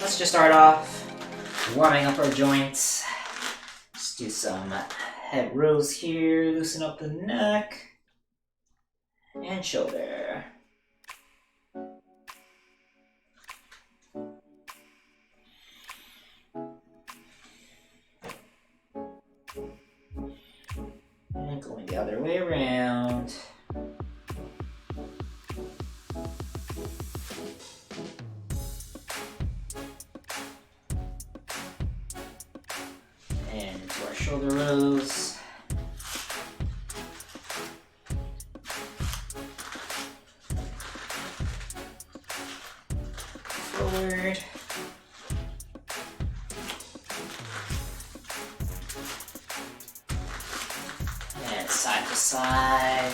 let's just start off warming up our joints. Let's do some head rows here, loosen up the neck and shoulder. And going the other way around. And into our shoulder rows. Forward. And side to side.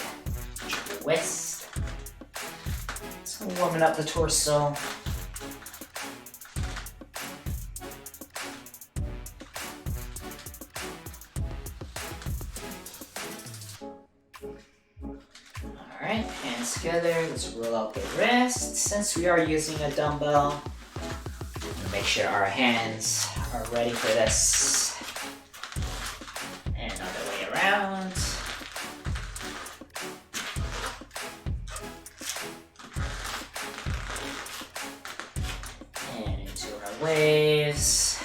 Twist. So warming up the torso. Alright, hands together, let's roll out the wrist. Since we are using a dumbbell, make sure our hands are ready for this. And other way around. And into our waves.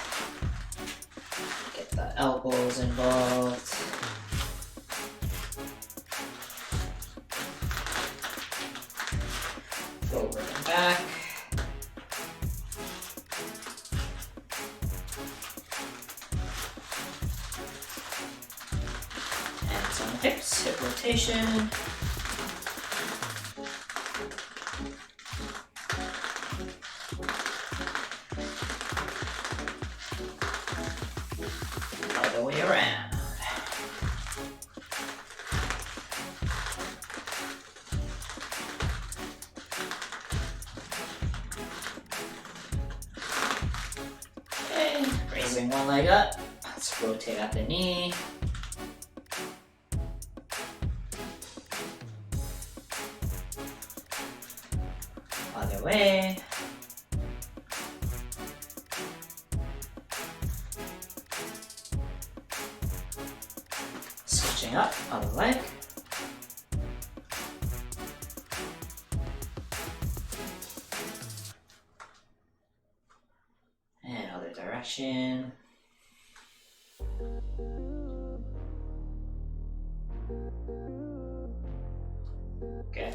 Get the elbows involved. Forward and back. Hands on hips, hip rotation. Other way around. Raising one leg up, let's rotate at the knee. Other way. Switching up, other leg. And other direction. Good.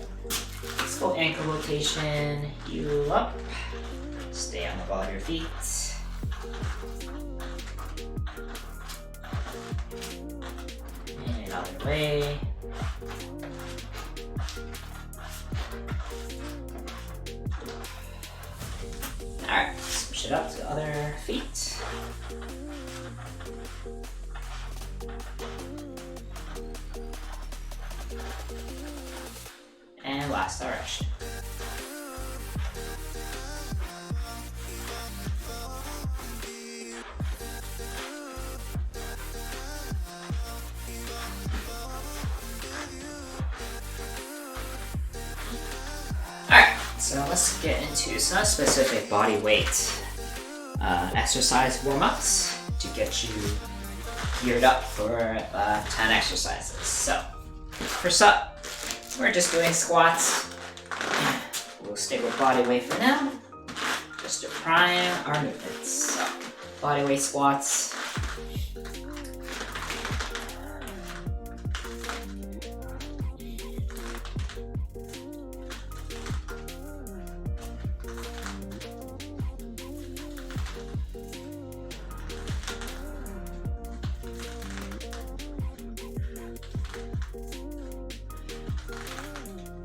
Let's go ankle rotation. Heel up. Stay on the ball of your feet. And other way. Alright, switch it up to the other feet. And last direction. Alright, so let's get into some specific body weight exercise warm-ups to get you geared up for 10 exercises. So, first up, we're just doing squats. We'll stick with body weight for now, just to prime our movements. So, body weight squats.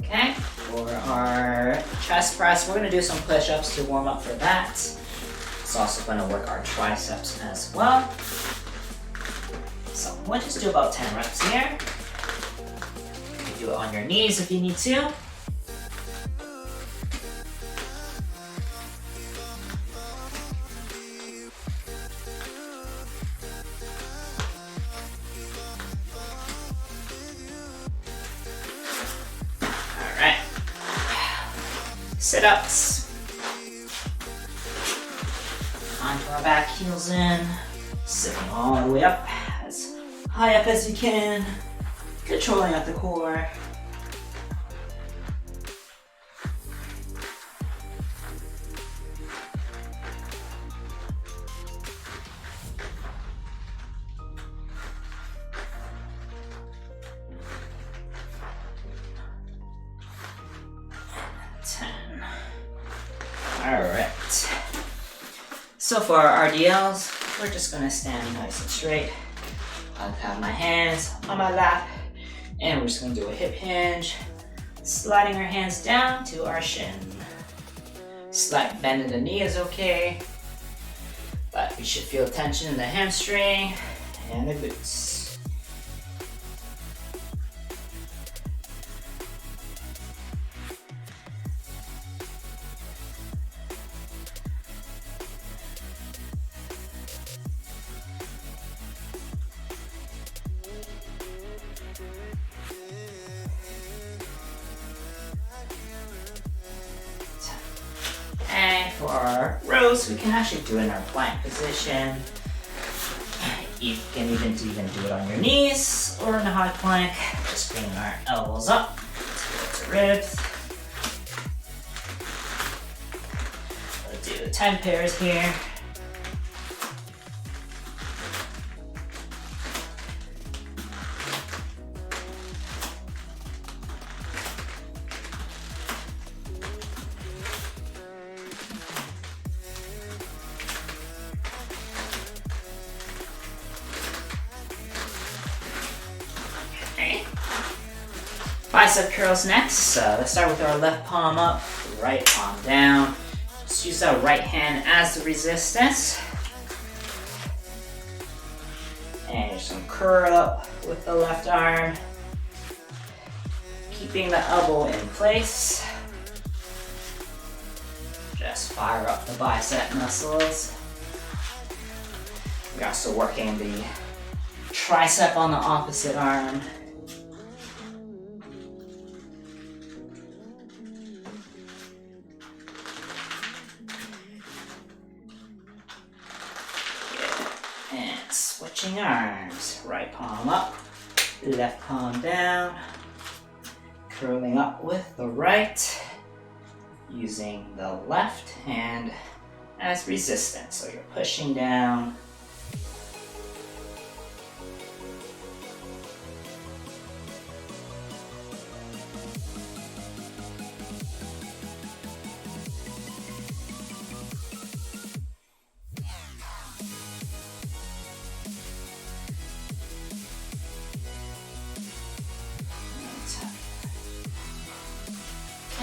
Okay, for our chest press, we're going to do some push-ups to warm up for that. It's also going to work our triceps as well. So we'll just do about 10 reps here. You can do it on your knees if you need to. Sit-ups. Onto our back, heels in, sitting all the way up, as high up as you can, controlling at the core. Alright, so for our RDLs, we're just going to stand nice and straight. I'll have my hands on my lap, and we're just going to do a hip hinge, sliding our hands down to our shin. Slight bend in the knee is okay, but we should feel tension in the hamstring and the glutes. And for our rows, we can actually do it in our plank position. You can even do it on your knees or in a high plank. Just bringing our elbows up towards the ribs. We'll do 10 pairs here. Bicep curls next. Let's start with our left palm up, right palm down. Just use that right hand as the resistance. And just gonna curl up with the left arm. Keeping the elbow in place. Just fire up the bicep muscles. We're also working the tricep on the opposite arm. And switching arms. Right palm up, left palm down. Curling up with the right. Using the left hand as resistance. So you're pushing down.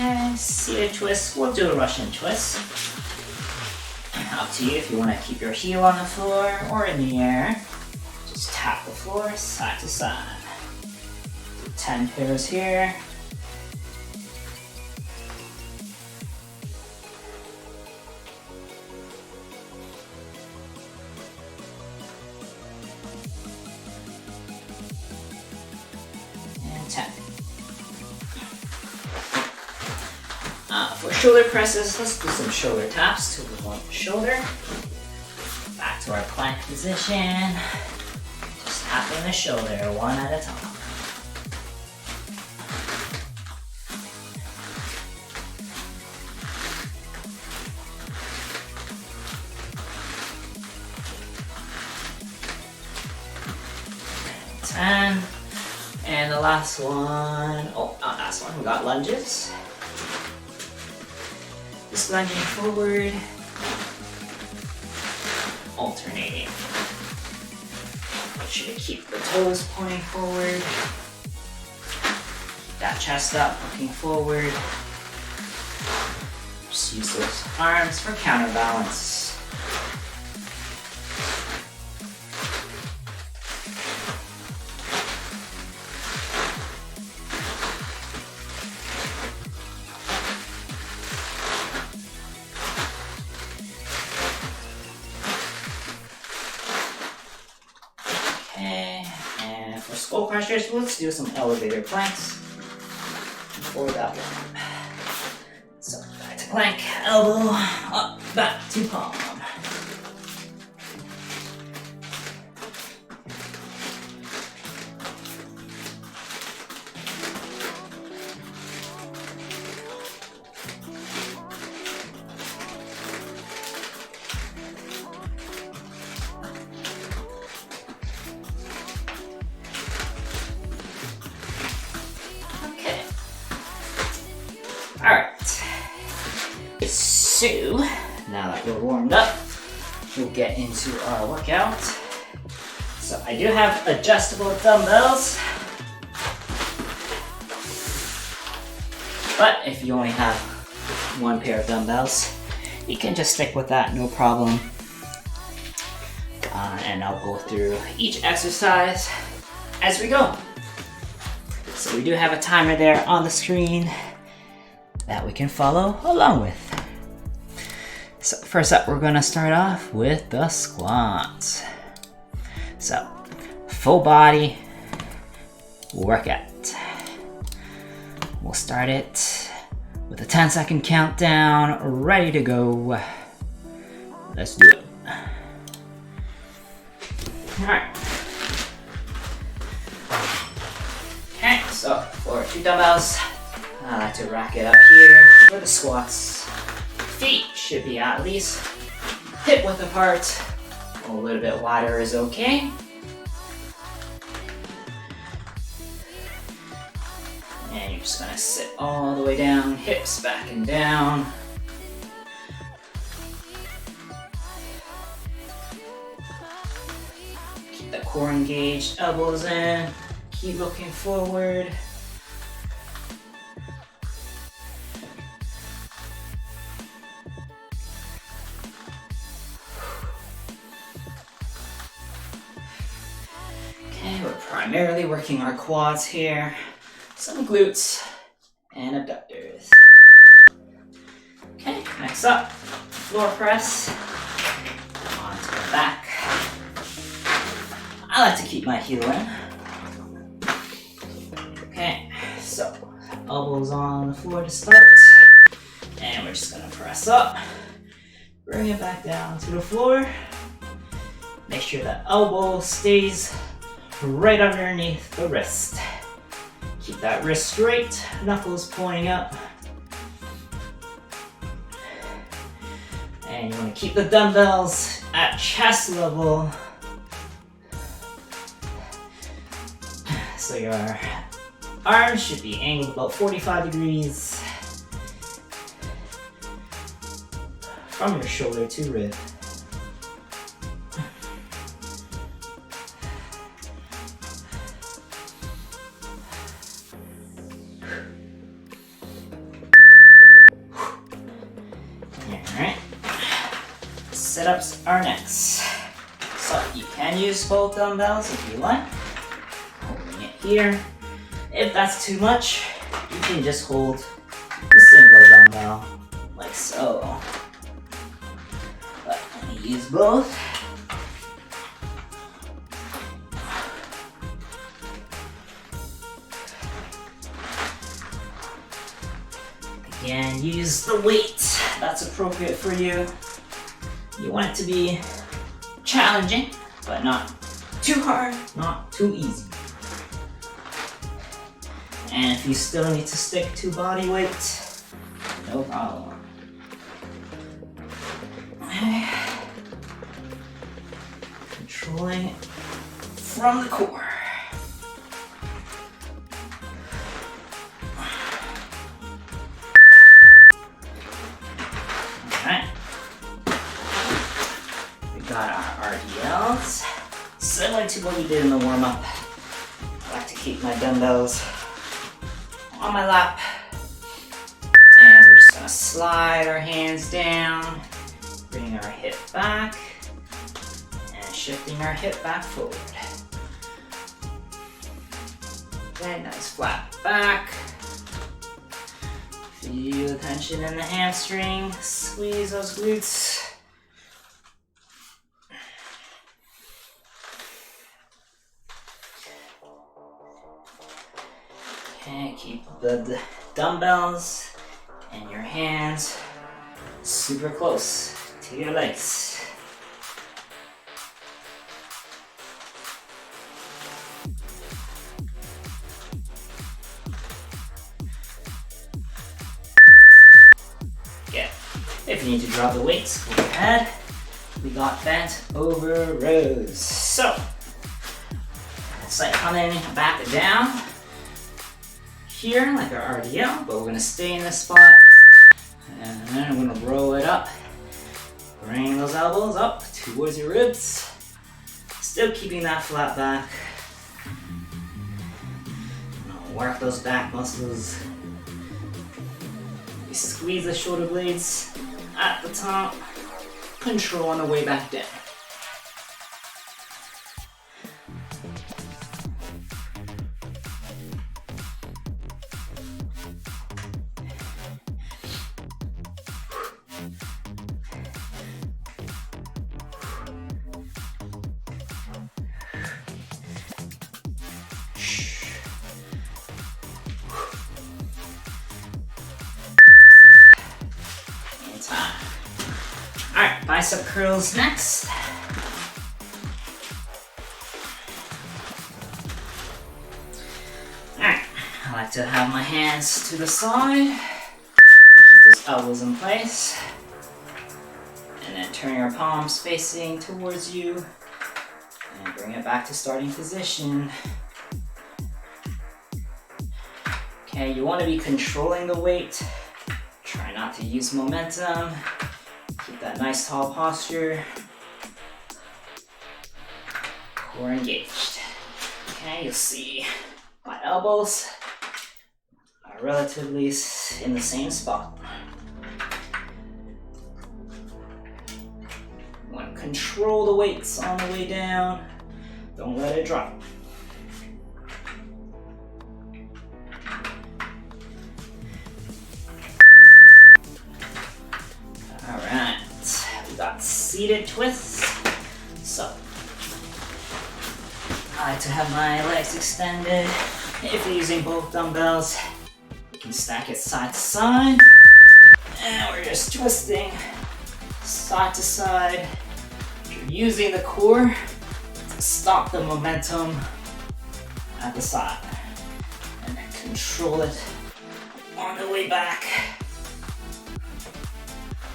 And seated twist, we'll do a Russian twist. Up to you if you want to keep your heel on the floor or in the air. Just tap the floor side to side. Do 10 pairs here. And 10. For shoulder presses, let's do some shoulder taps to one shoulder. Back to our plank position. Just tapping the shoulder one at a time. And the last one, last one, we got lunges. Just lunging forward, alternating. Make sure to keep the toes pointing forward. Keep that chest up, looking forward. Just use those arms for counterbalance. And for skull crushers, let's do some elevator planks for that one. So back to plank, elbow, up, back to palm. So, now that we're warmed up, we'll get into our workout. So I do have adjustable dumbbells, but if you only have one pair of dumbbells, you can just stick with that, no problem. And I'll go through each exercise as we go. So we do have a timer there on the screen that we can follow along with. So first up, we're gonna start off with the squats. So, full body workout. We'll start it with a 10-second countdown, ready to go. Let's do it. Alright. Okay, so for 2 dumbbells, I like to rack it up here for the squats. Feet should be at least hip width apart. A little bit wider is okay. And you're just gonna sit all the way down, hips back and down. Keep the core engaged, elbows in. Keep looking forward. Okay, we're primarily working our quads here, some glutes and abductors. Okay, next up, floor press onto the back. I like to keep my heel in. Okay, so elbows on the floor to start, and we're just gonna press up, bring it back down to the floor. Make sure the elbow stays right underneath the wrist. Keep that wrist straight, knuckles pointing up. And you want to keep the dumbbells at chest level. So your arms should be angled about 45 degrees from your shoulder to rib. Sit-ups are next. So you can use both dumbbells if you like. Holding it here. If that's too much, you can just hold the single dumbbell, like so. But I'm gonna use both. Again, use the weight that's appropriate for you. You want it to be challenging, but not too hard, not too easy. And if you still need to stick to body weight, no problem. Okay. Controlling it from the core. Got our RDLs. Similar to what we did in the warm-up. I like to keep my dumbbells on my lap. And we're just gonna slide our hands down, bring our hip back, and shifting our hip back forward. Okay, nice flat back. Feel the tension in the hamstring. Squeeze those glutes. Okay, keep the dumbbells and your hands super close to your legs. Okay, if you need to drop the weights, go ahead. We got bent over rows. So, it's like coming back and down. Here, like our RDL, but we're gonna stay in this spot And then I'm gonna roll it up. Bring those elbows up towards your ribs. Still keeping that flat back. Work those back muscles. You squeeze the shoulder blades at the top. Control on the way back down. Alright, bicep curls next. Alright, I like to have my hands to the side. Keep those elbows in place. And then turn your palms facing towards you. And bring it back to starting position. Okay, you want to be controlling the weight. Try not to use momentum. Keep that nice tall posture. Core engaged. Okay, you'll see my elbows are relatively in the same spot. You want to control the weights on the way down. Don't let it drop. Seated twists. So, I like to have my legs extended. If you're using both dumbbells, you can stack it side to side. And we're just twisting side to side. You're using the core to stop the momentum at the side. And then control it on the way back.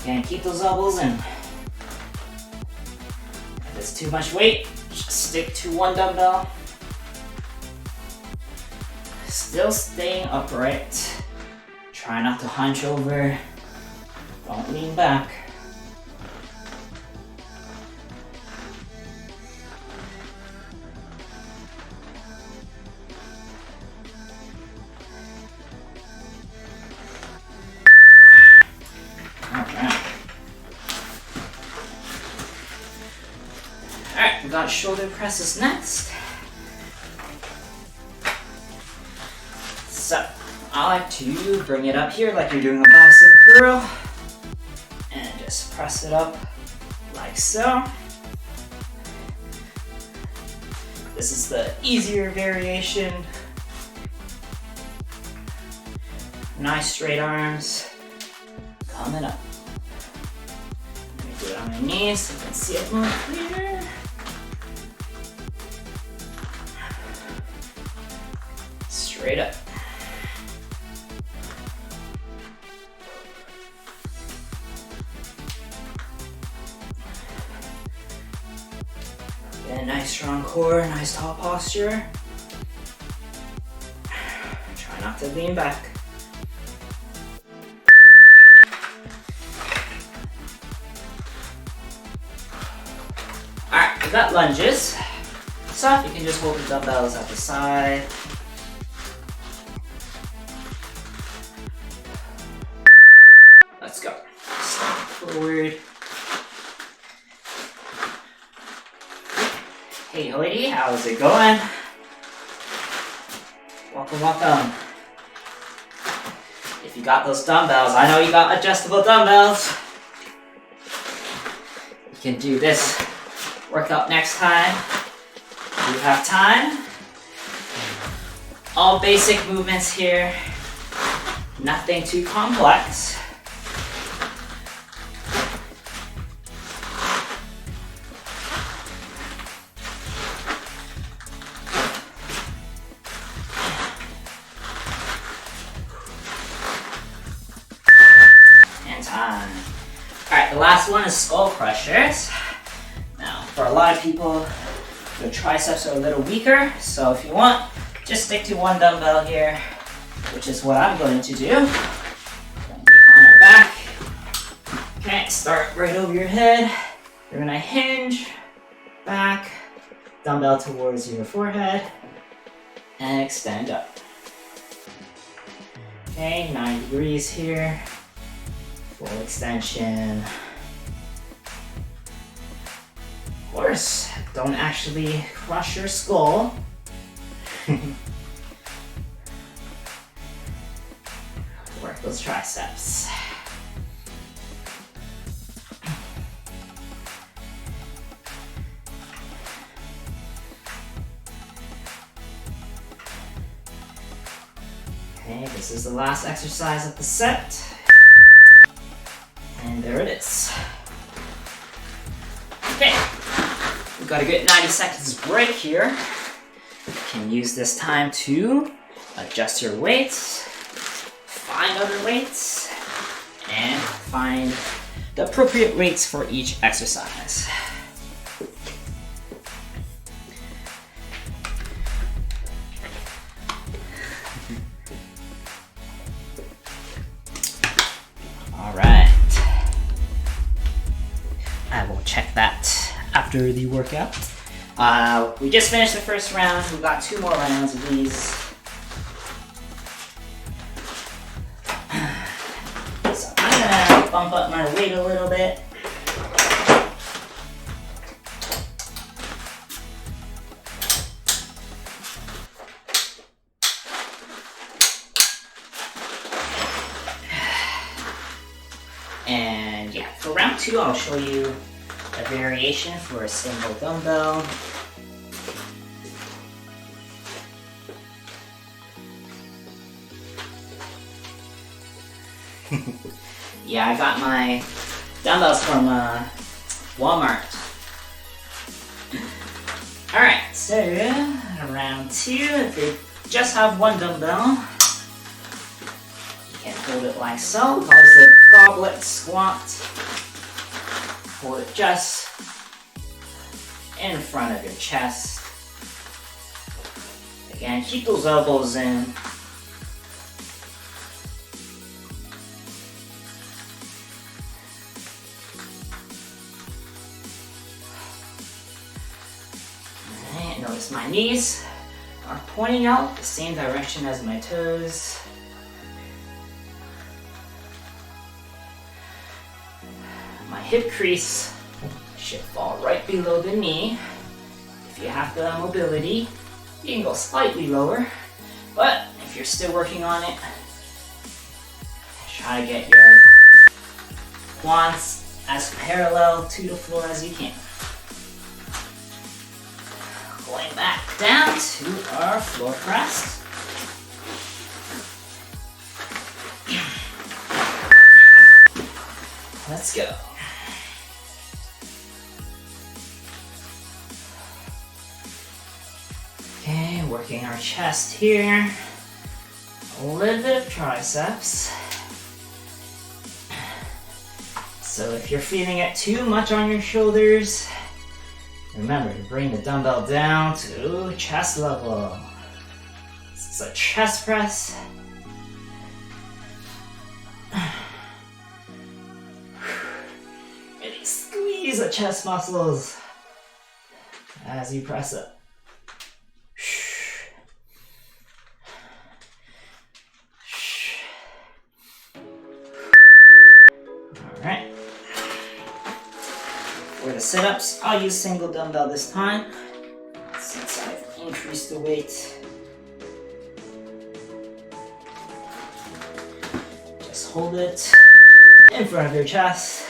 Again, keep those elbows in. If it's too much weight, just stick to one dumbbell. Still staying upright. Try not to hunch over. Don't lean back. Alright, we got shoulder presses next. So, I like to bring it up here like you're doing a bicep curl. And just press it up like so. This is the easier variation. Nice straight arms. Coming up. Let me do it on my knees so you can see it more clear. Straight up. Get a nice strong core, nice tall posture. Try not to lean back. Alright, we got lunges. So you can just hold the dumbbells at the side. Let's go. Step forward. Hey hoity, how's it going? Welcome, welcome. If you got those dumbbells, I know you got adjustable dumbbells. You can do this workout next time. You have time. All basic movements here. Nothing too complex. Alright, the last one is skull crushers. Now, for a lot of people, their triceps are a little weaker, so if you want, just stick to one dumbbell here, which is what I'm going to do. Going to be on our back, Okay, start right over your head. You're gonna hinge back, dumbbell towards your forehead, and extend up. Okay, 9 degrees here. Full extension. Of course, don't actually crush your skull. Work those triceps. Okay, this is the last exercise of the set. And there it is. Okay, we've got a good 90 seconds break here. You can use this time to adjust your weights, find other weights, and find the appropriate weights for each exercise. I will check that after the workout. We just finished the first round. We've got 2 more rounds of these. So I'm gonna bump up my weight a little bit. And yeah, for round 2, I'll show you a variation for a single dumbbell. Yeah, I got my dumbbells from Walmart. Alright, so round 2, if you just have 1 dumbbell, you can hold it like so. Called the Goblet Squat. Hold it just in front of your chest. Again, keep those elbows in. Alright, notice my knees are pointing out the same direction as my toes. My hip crease should fall right below the knee. If you have the mobility, you can go slightly lower, but if you're still working on it, try to get your quads as parallel to the floor as you can. Going back down to our floor press. Let's go. Okay, working our chest here. A little bit of triceps. So if you're feeling it too much on your shoulders, remember to bring the dumbbell down to chest level. This is a chest press. Really squeeze the chest muscles as you press up. Alright. For the sit-ups, I'll use single dumbbell this time, since I've increased the weight. Just hold it in front of your chest.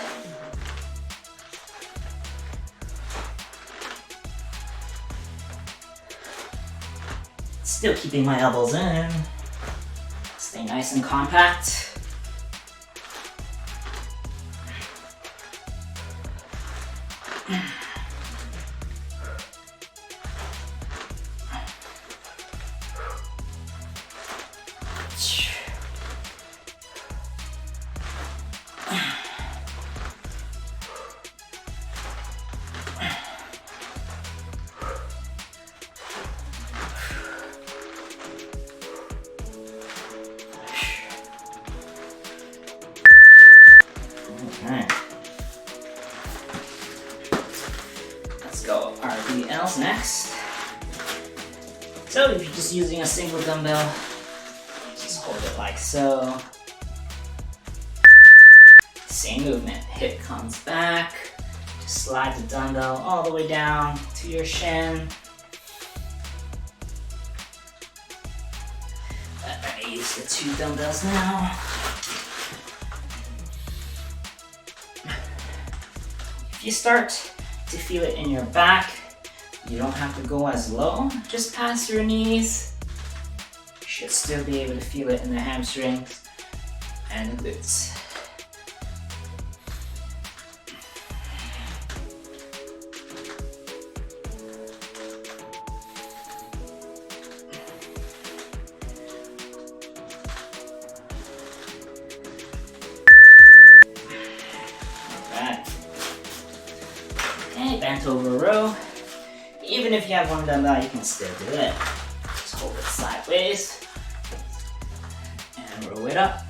Still keeping my elbows in. Stay nice and compact. Alright. Let's go RDLs next. So if you're just using a single dumbbell, just hold it like so. Same movement, hip comes back, just slide the dumbbell all the way down to your shin. I'm gonna use the 2 dumbbells now. If you start to feel it in your back, you don't have to go as low, just past your knees. You should still be able to feel it in the hamstrings and the glutes. Bent over row. Even if you have 1 dumbbell, you can still do it. Just hold it sideways and row it up.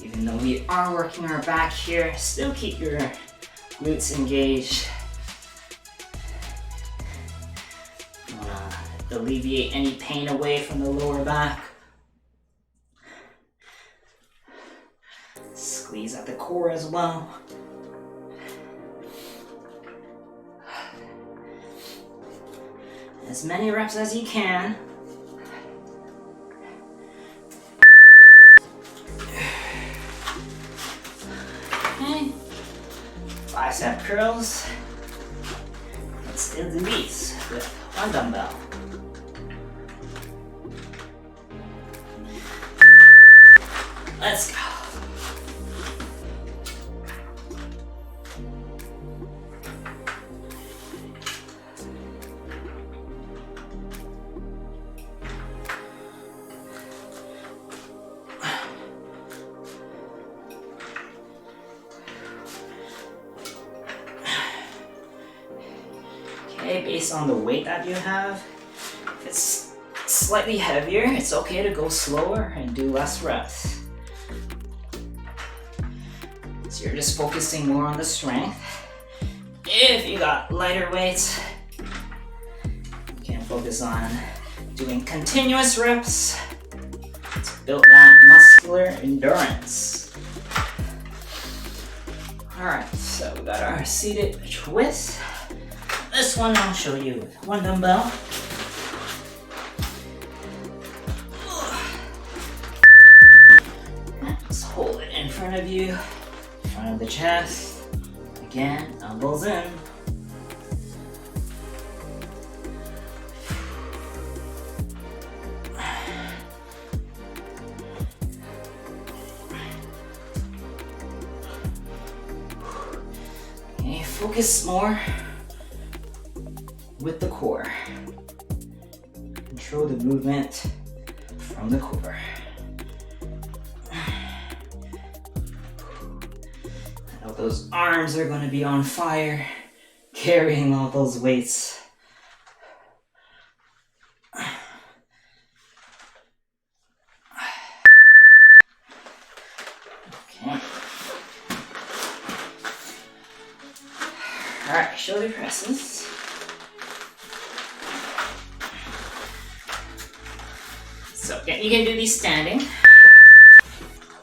Even though we are working our back here, still keep your glutes engaged. You wanna alleviate any pain away from the lower back. Squeeze at the core as well. As many reps as you can. Bicep curls. Let's still do these with 1 dumbbell. Let's go. Based on the weight that you have, if it's slightly heavier, it's okay to go slower and do less reps. So you're just focusing more on the strength. If you got lighter weights, you can focus on doing continuous reps to build that muscular endurance. Alright, so we got our seated twist. This one I'll show you with 1 dumbbell. Just hold it in front of you, in front of the chest. Again, elbows in. Okay, focus more with the core. Control the movement from the core. I know those arms are going to be on fire, carrying all those weights. Okay. Alright, shoulder presses. So you can do these standing,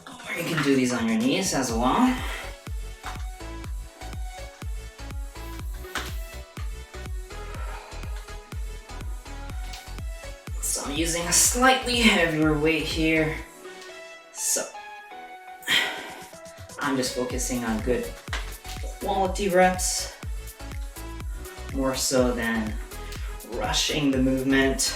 or you can do these on your knees as well. So I'm using a slightly heavier weight here. So I'm just focusing on good quality reps, more so than rushing the movement.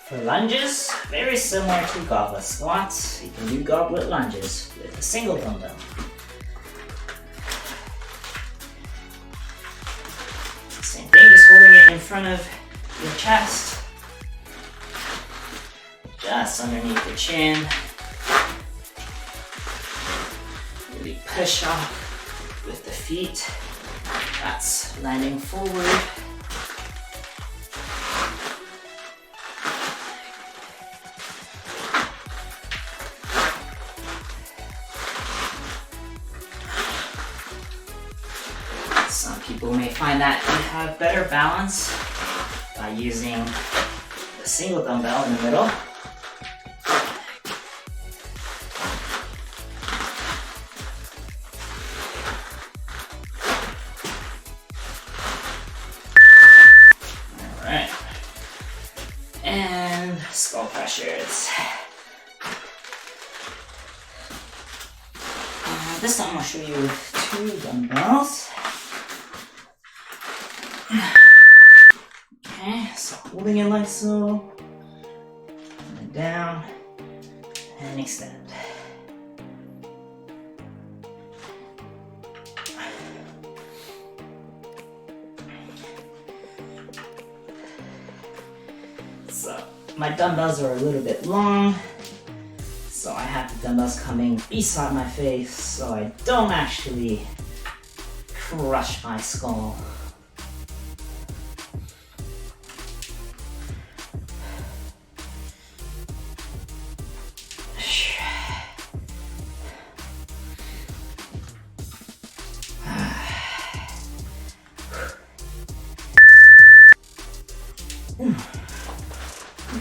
For lunges, very similar to goblet squats, you can do goblet lunges with a single dumbbell. Same thing, just holding it in front of your chest, just underneath the chin. Really push off with the feet. That's landing forward. Some people may find that you have better balance by using the single dumbbell in the middle. Alright. And skull pressures. This time I'll show you with 2 dumbbells. Okay, so holding it like so, and down, and extend. So my dumbbells are a little bit long, so I have the dumbbells coming beside my face so I don't actually crush my skull.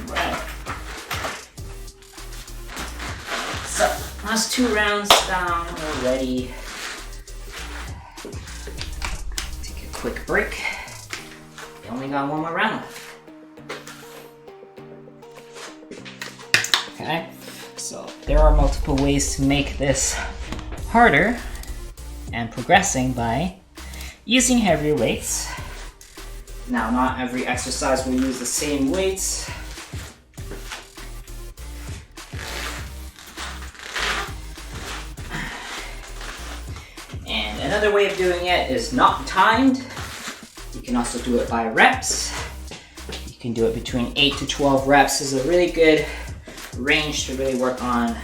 Right. So, last 2 rounds down, we're ready. Take a quick break. We only got 1 more round left. Okay, so there are multiple ways to make this harder and progressing by using heavier weights. Now, not every exercise will use the same weights. And another way of doing it is not timed. You can also do it by reps. You can do it between 8 to 12 reps is a really good range to really work on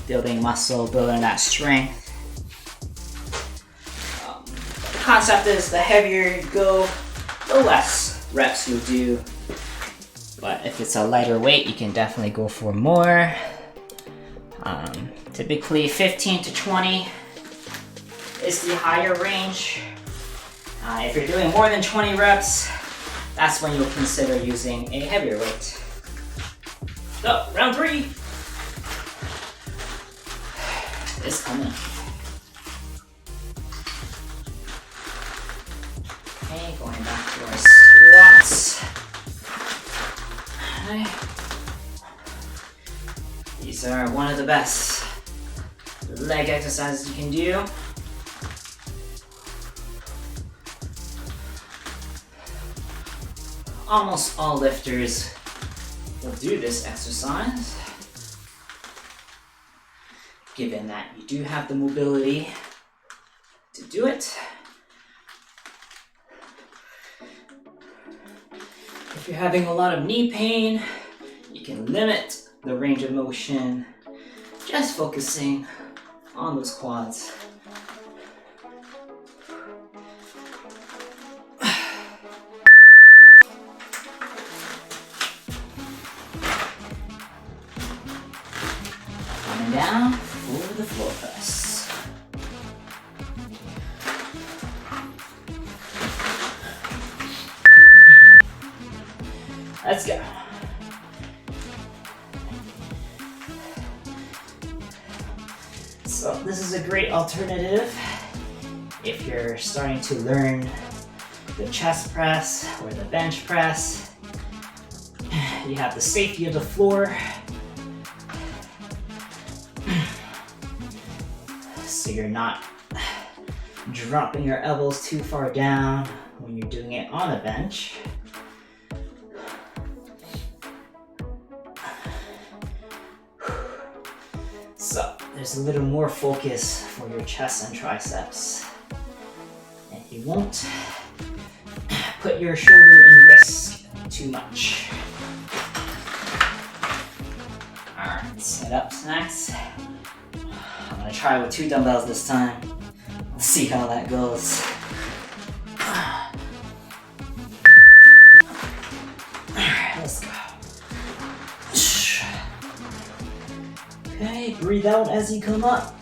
building muscle, building that strength. The concept is the heavier you go, the less reps you'll do. But if it's a lighter weight, you can definitely go for more. Typically 15 to 20 is the higher range. If you're doing more than 20 reps, that's when you'll consider using a heavier weight. So, round 3 is coming. Okay, going back to our squats. Okay. These are one of the best leg exercises you can do. Almost all lifters will do this exercise, given that you do have the mobility to do it. If you're having a lot of knee pain, you can limit the range of motion, just focusing on those quads. Coming down for the floor press. Let's go. So this is a great alternative if you're starting to learn the chest press or the bench press. You have the safety of the floor, so you're not dropping your elbows too far down when you're doing it on a bench. So there's a little more focus for your chest and triceps. And you won't put your shoulder in risk too much. Alright, sit ups next. I'm gonna try with 2 dumbbells this time. Let's see how that goes. Alright, let's go. Okay, breathe out as you come up.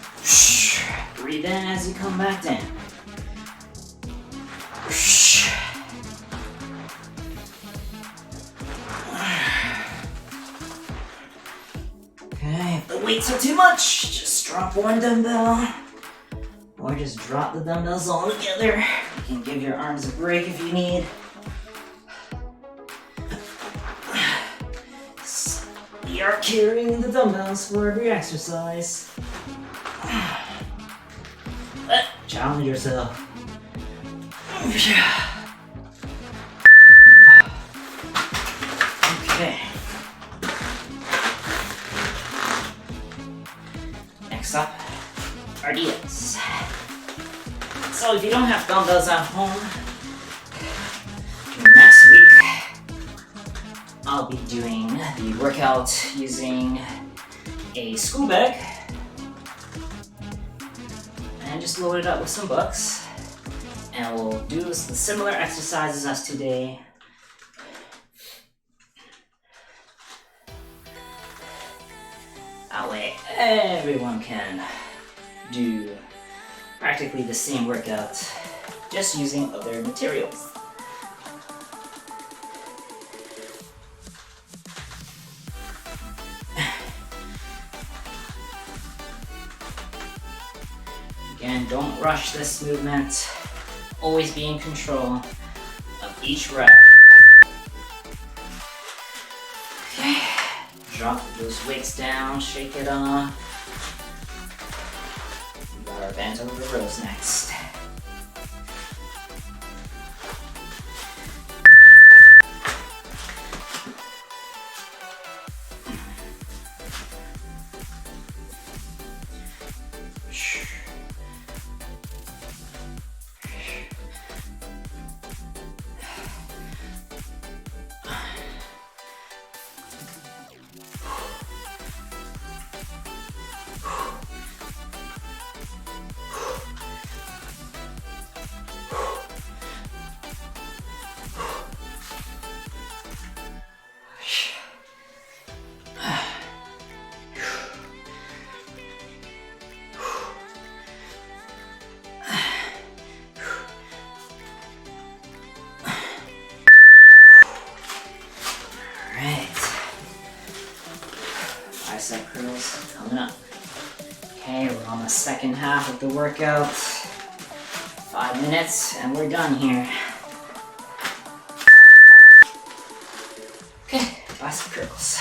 Breathe in as you come back down. Okay, if the weights are too much, just drop 1 dumbbell. Or just drop the dumbbells all together. You can give your arms a break if you need. We are carrying the dumbbells for every exercise. Challenge yourself. Okay. Next up, RDLs. So if you don't have dumbbells at home, next week I'll be doing the workout using a school bag and just load it up with some books, and we'll do the similar exercises as today. That way everyone can do practically the same workout, just using other materials. Again, don't rush this movement. Always be in control of each rep. Okay, drop those weights down, shake it off. We got our bent over rows next. Bicep curls coming up. Okay, we're on the second half of the workout. 5 minutes and we're done here. Okay, bicep curls.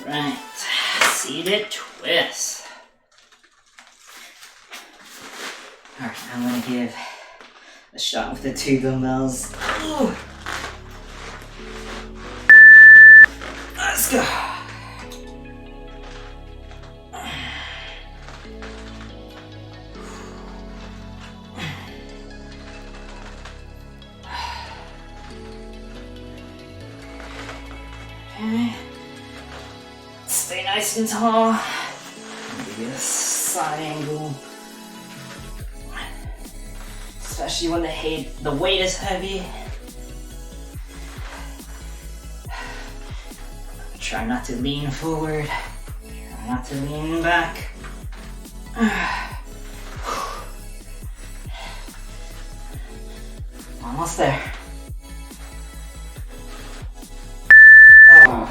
Alright, seated twist. Alright, I'm gonna give a shot with the 2 dumbbells. Ooh. Let's go. Okay. Stay nice and tall. Give you a side angle. Especially when the weight is heavy. Try not to lean forward. Try not to lean back. Almost there. Oh.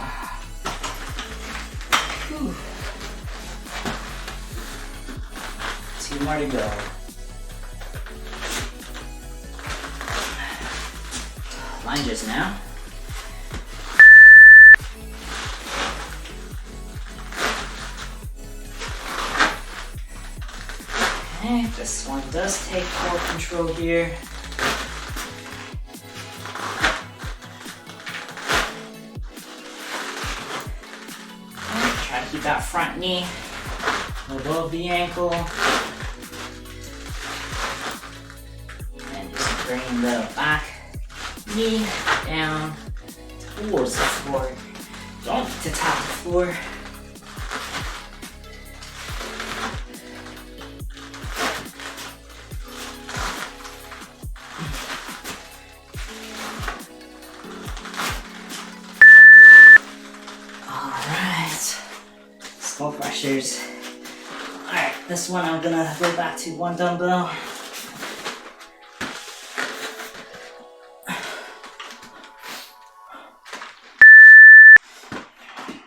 Whew. 2 more to go. Lunges now. Okay, this one does take core control here. Try to keep that front knee above the ankle. And just bring the back knee down towards the floor. Don't need to tap the floor. Skull crushers. Alright, this one I'm gonna go back to 1 dumbbell.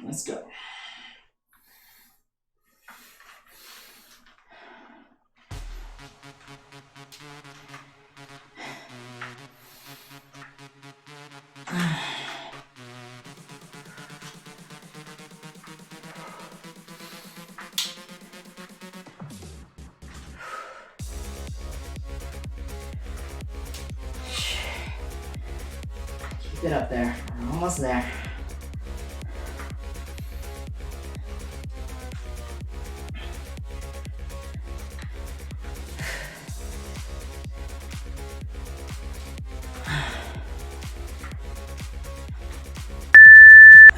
Let's go. Keep it up there. We're almost there.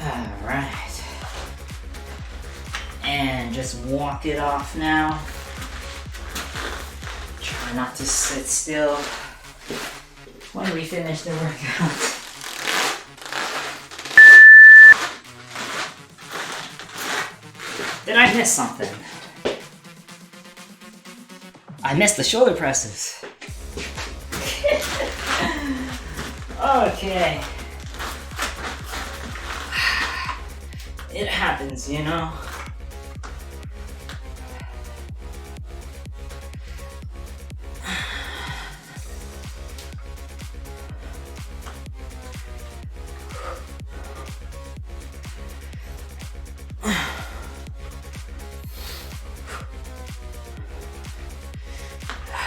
Alright. And just walk it off now. Try not to sit still when we finish the workout. Did I miss something? I missed the shoulder presses. Okay. It happens, you know?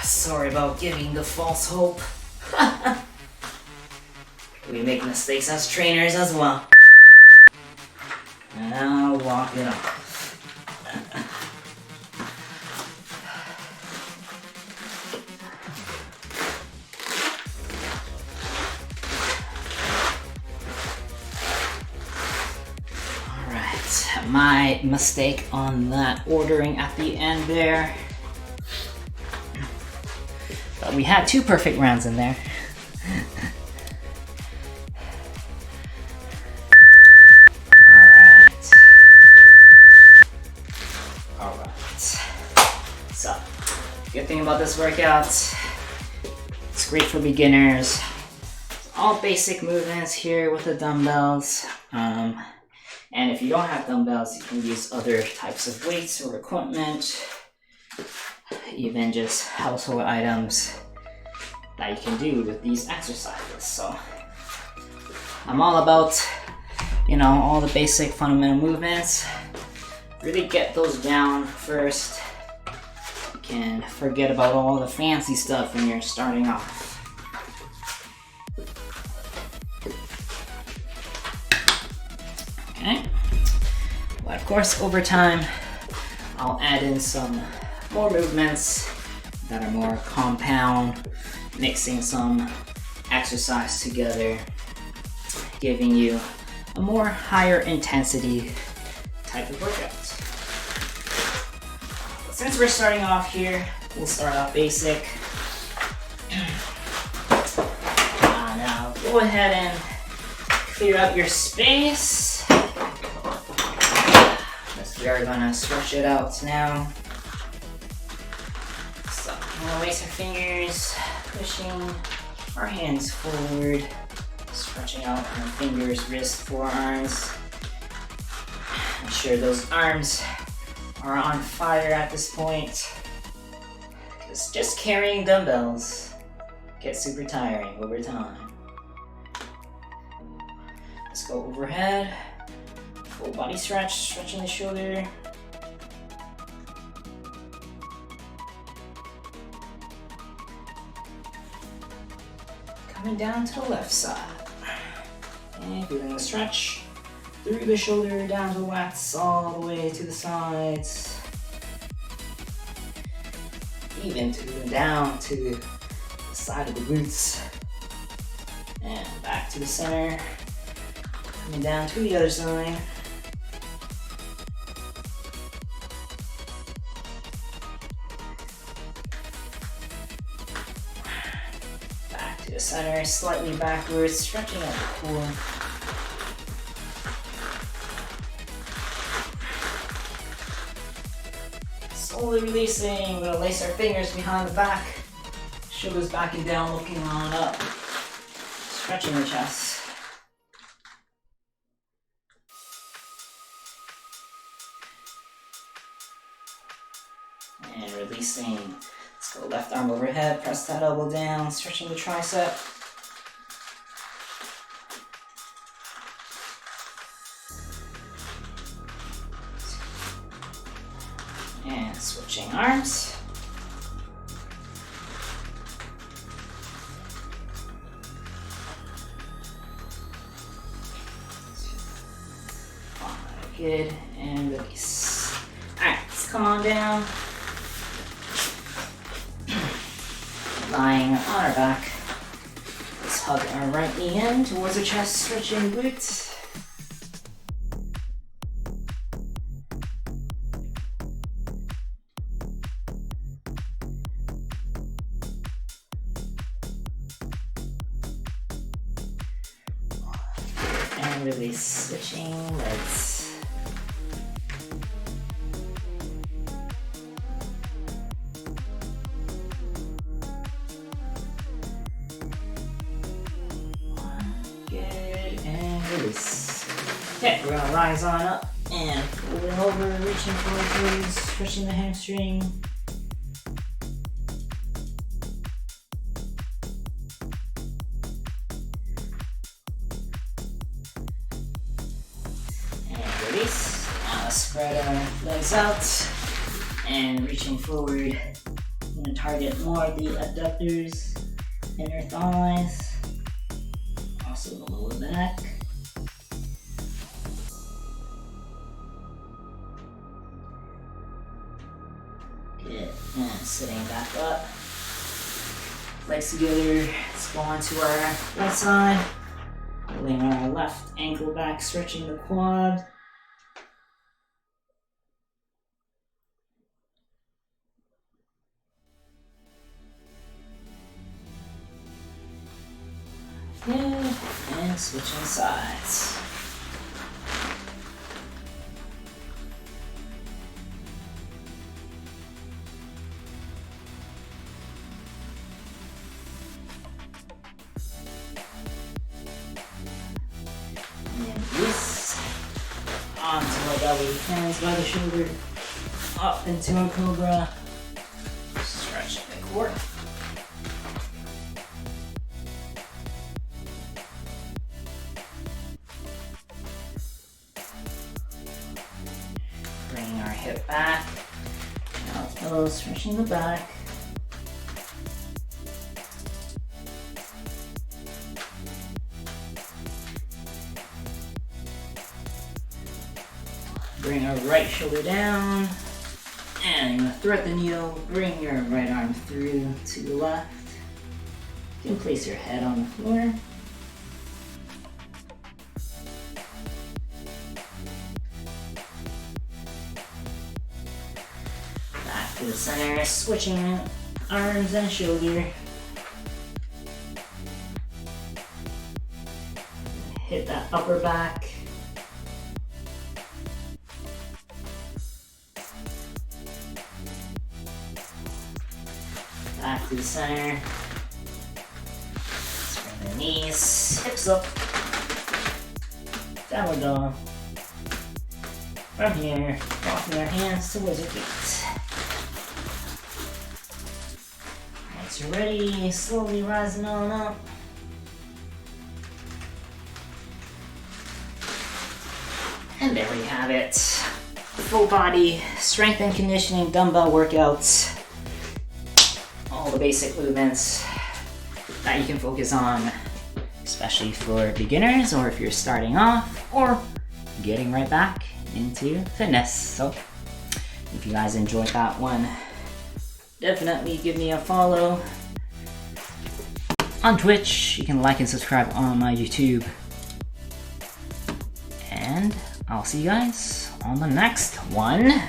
Sorry about giving the false hope. We make mistakes as trainers as well. Now walk it off. Alright, my mistake on that ordering at the end there. But we had 2 perfect rounds in there. So, good thing about this workout, it's great for beginners. All basic movements here with the dumbbells. And if you don't have dumbbells, you can use other types of weights or equipment, even just household items that you can do with these exercises. So, I'm all about, you know, all the basic fundamental movements. Really get those down first. You can forget about all the fancy stuff when you're starting off. Okay. But of course, over time, I'll add in some more movements that are more compound, mixing some exercise together, giving you a more higher intensity type of workout. But since we're starting off here, we'll start off basic. Now go ahead and clear out your space. We are gonna stretch it out now. So I'm gonna raise our fingers, pushing our hands forward, stretching out our fingers, wrists, forearms. Make sure those arms are on fire at this point. Because just carrying dumbbells gets super tiring over time. Let's go overhead. Full body stretch, stretching the shoulder. Coming down to the left side. And feeling the stretch through the shoulder, down to the lats, all the way to the sides. Even down to the side of the glutes. And back to the center. Coming down to the other side. Back to the center, slightly backwards, stretching out the core. Slowly releasing, we're gonna lace our fingers behind the back. Shoulders back and down, looking on up. Stretching the chest. And releasing. Let's go left arm overhead, press that elbow down, stretching the tricep. And switching arms. Good, and release. Alright, let's come on down. Lying on our back. Let's hug our right knee in towards the chest, stretching glutes. And release, switching legs. Okay, we're gonna rise on up and folding over, reaching for the glutes, stretching the hamstring. And release. Now let's spread our legs out and reaching forward. I'm gonna target more of the abductors, inner thighs, also the lower back. Good. And sitting back up. Legs together. Let's go on to our right side. Pulling our left ankle back, stretching the quad. Good. And switching sides. Onto our belly, hands by the shoulder, up into a cobra, stretching the core. Bringing our hip back, now elbow, stretching the back. Bring our right shoulder down, and you're gonna thread the needle, bring your right arm through to the left. You can place your head on the floor. Back to the center, switching arms and shoulder. Hit that upper back. Back to the center. Knees, hips up. Downward dog. From here, walking your hands towards your feet. Once you're ready, slowly rising on up. And there we have it. Full body strength and conditioning dumbbell workouts. All the basic movements that you can focus on, especially for beginners or if you're starting off or getting right back into fitness. So if you guys enjoyed that one, definitely give me a follow on Twitch. You can like and subscribe on my YouTube. And I'll see you guys on the next one.